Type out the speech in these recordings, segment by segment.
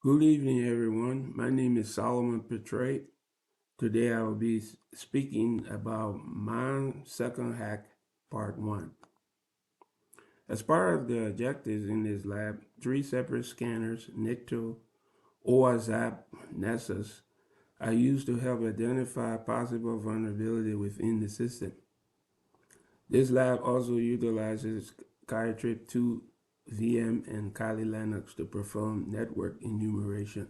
Good evening, everyone. My name is Solomon Patray. Today I will be speaking about my second hack, part 1. As part of the objectives in this lab, 3 separate scanners, Nicto, OAZAP, Nessus, are used to help identify possible vulnerability within the system. This lab also utilizes CYB610 VM and Kali Linux to perform network enumeration,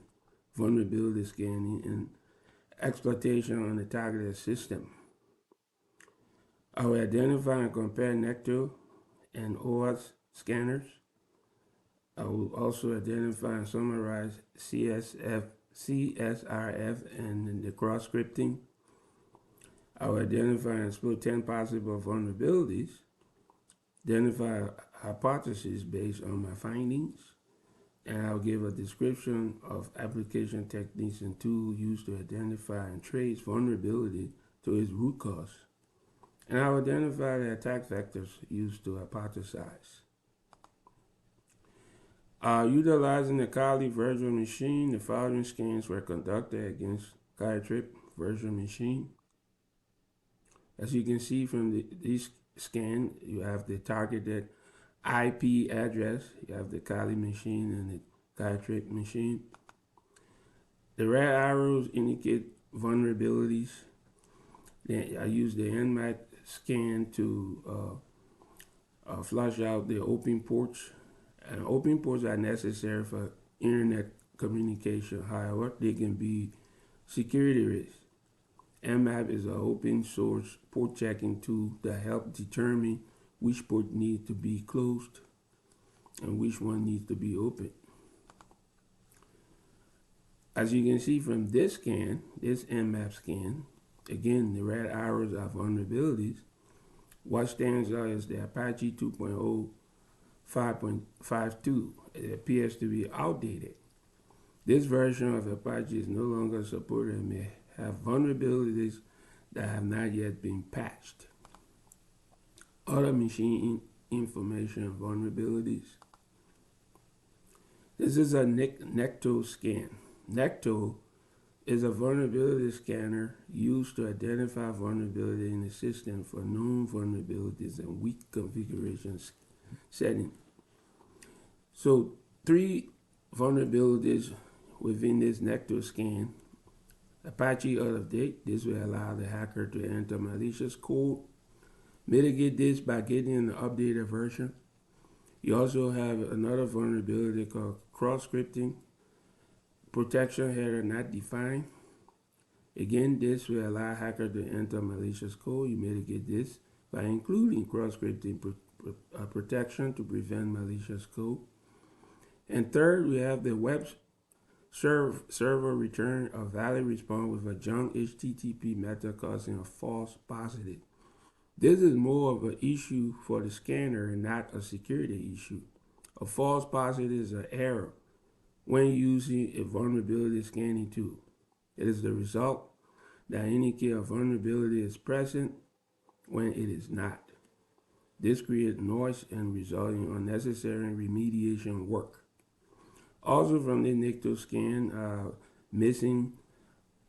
vulnerability scanning, and exploitation on the targeted system. I will identify and compare Necto and OAuth scanners. I will also identify and summarize CSRF and the cross-scripting. I will identify and explore 10 possible vulnerabilities, identify a hypothesis based on my findings, and I'll give a description of application techniques and tools used to identify and trace vulnerability to its root cause. And I'll identify the attack vectors used to hypothesize. Utilizing the Kali virtual machine, the following scans were conducted against CYB610 virtual machine. As you can see from this scan, you have the targeted IP address, you have the Kali machine and the CYB610 machine. The red arrows indicate vulnerabilities. Then I use the Nmap scan to flush out the open ports. And open ports are necessary for internet communication. However, they can be security risks. Nmap is an open source port checking tool that helps determine which port needs to be closed and which one needs to be open. As you can see from this scan, this Nmap scan, again, the red arrows are vulnerabilities. What stands out is the Apache 2.0 5.52. It appears to be outdated. This version of Apache is no longer supported and may have vulnerabilities that have not yet been patched. Other machine information vulnerabilities. This is a Necto scan. Necto is a vulnerability scanner used to identify vulnerability in the system for known vulnerabilities and weak configurations setting. So 3 vulnerabilities within this Necto scan. Apache out of date. This will allow the hacker to enter malicious code. Mitigate this by getting an updated version. You also have another vulnerability called cross-scripting. Protection header not defined. Again, this will allow hacker to enter malicious code. You mitigate this by including cross-scripting protection to prevent malicious code. And third, we have the web server return a valid response with a junk HTTP method causing a false positive. This is more of an issue for the scanner and not a security issue. A false positive is an error when using a vulnerability scanning tool. It is the result that indicates a vulnerability is present when it is not. This creates noise and resulting in unnecessary remediation work. Also from the Nicto scan, missing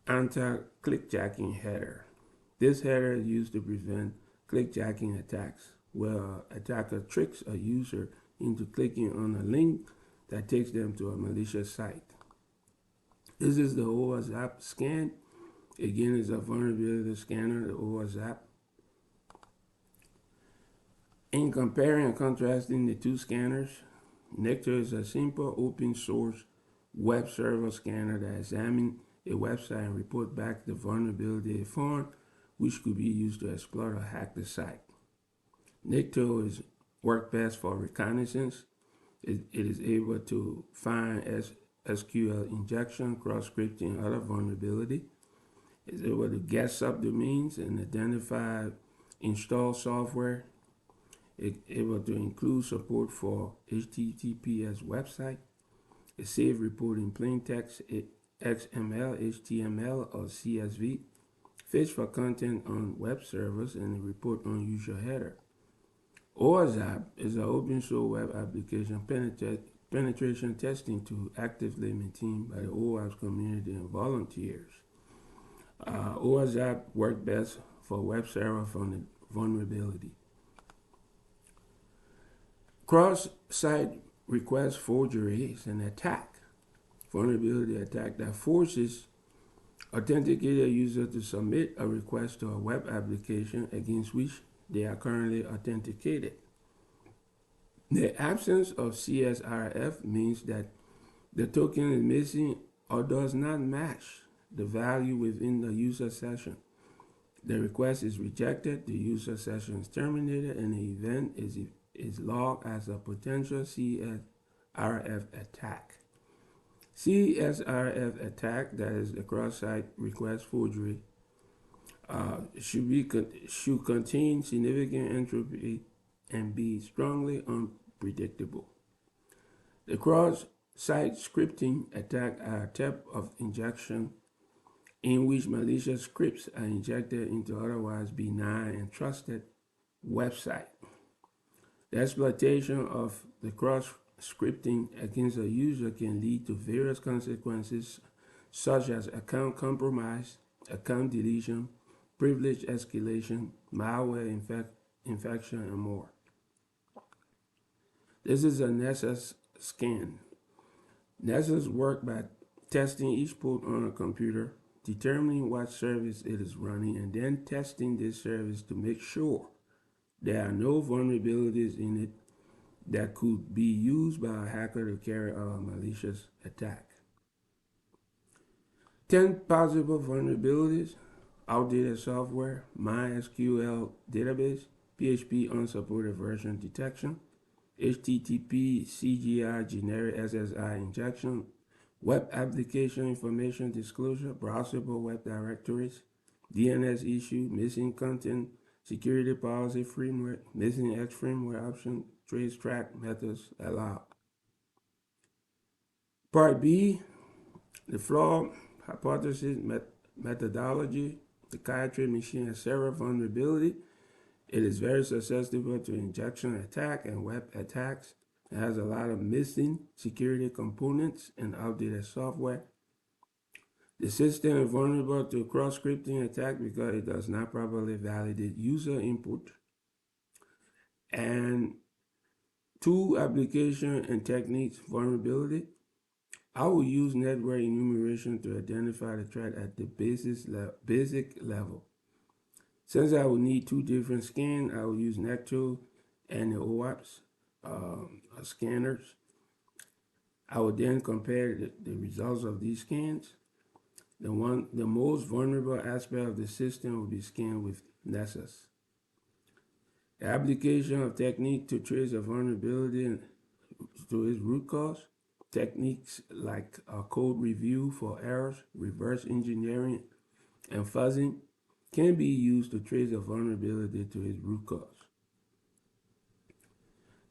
anti-clickjacking header. This header is used to prevent clickjacking attacks, where an attacker tricks a user into clicking on a link that takes them to a malicious site. This is the OAZAP scan. Again, it's a vulnerability scanner, the OAZAP. In comparing and contrasting the 2 scanners, Necto is a simple open source web server scanner that examines a website and reports back the vulnerability it found, which could be used to exploit or hack the site. Necto works best for reconnaissance. It is able to find SQL injection, cross-scripting, other vulnerability. It's able to get subdomains and identify installed software. It's able to include support for HTTPS website. It saves report in plain text, XML, HTML, or CSV. Fish for content on web servers and report unusual header. OAZAP is an open source web application penetration testing tool actively maintained by the OWASP community and volunteers. OWASP worked best for web server vulnerability. Cross-site request forgery is an attack, vulnerability attack that forces authenticated users to submit a request to a web application against which they are currently authenticated. The absence of CSRF means that the token is missing or does not match the value within the user session. The request is rejected, the user session is terminated, and the event is logged as a potential CSRF attack. CSRF attack, that is the cross-site request forgery, should contain significant entropy and be strongly unpredictable. The cross-site scripting attack are a type of injection in which malicious scripts are injected into otherwise benign and trusted website. The exploitation of the cross-scripting against a user can lead to various consequences such as account compromise, account deletion, privilege escalation, malware infection, and more. This is a Nessus scan. Nessus works by testing each port on a computer, determining what service it is running, and then testing this service to make sure there are no vulnerabilities in it that could be used by a hacker to carry out a malicious attack. 10 possible vulnerabilities: outdated software, MySQL database, PHP unsupported version detection, HTTP CGI generic SSI injection, web application information disclosure, browsable web directories, DNS issue, missing content, security policy framework, missing X framework option, trace track methods allowed. Part B, the flaw hypothesis methodology. The Patray machine has several vulnerabilities. It is very susceptible to injection attack and web attacks. It has a lot of missing security components and outdated software. The system is vulnerable to cross-scripting attack because it does not properly validate user input. And 2, application and techniques vulnerability. I will use network enumeration to identify the threat at the basic level. Since I will need 2 different scans, I will use Necto and the OWASP scanners. I will then compare the results of these scans. The most vulnerable aspect of the system will be scanned with Nessus. The application of technique to trace a vulnerability to its root cause. Techniques like code review for errors, reverse engineering, and fuzzing can be used to trace a vulnerability to its root cause.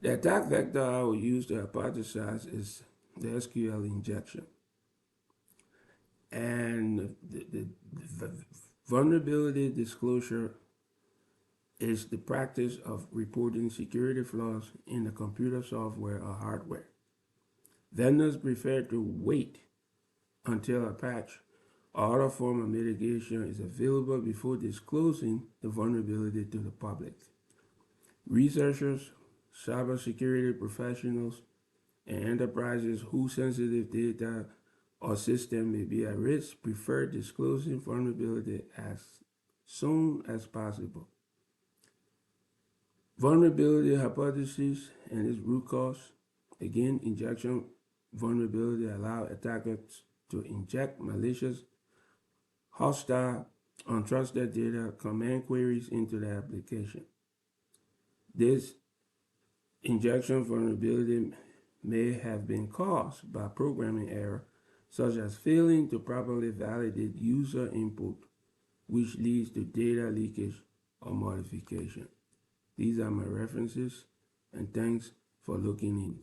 The attack vector I will use to hypothesize is the SQL injection. And the vulnerability disclosure is the practice of reporting security flaws in the computer software or hardware. Vendors prefer to wait until a patch or other form of mitigation is available before disclosing the vulnerability to the public. Researchers, cybersecurity professionals, and enterprises whose sensitive data or system may be at risk prefer disclosing vulnerability as soon as possible. Vulnerability hypothesis and its root cause. Again, injection vulnerability allow attackers to inject malicious, hostile, untrusted data command queries into the application. This injection vulnerability may have been caused by programming error, such as failing to properly validate user input, which leads to data leakage or modification. These are my references, and thanks for looking in.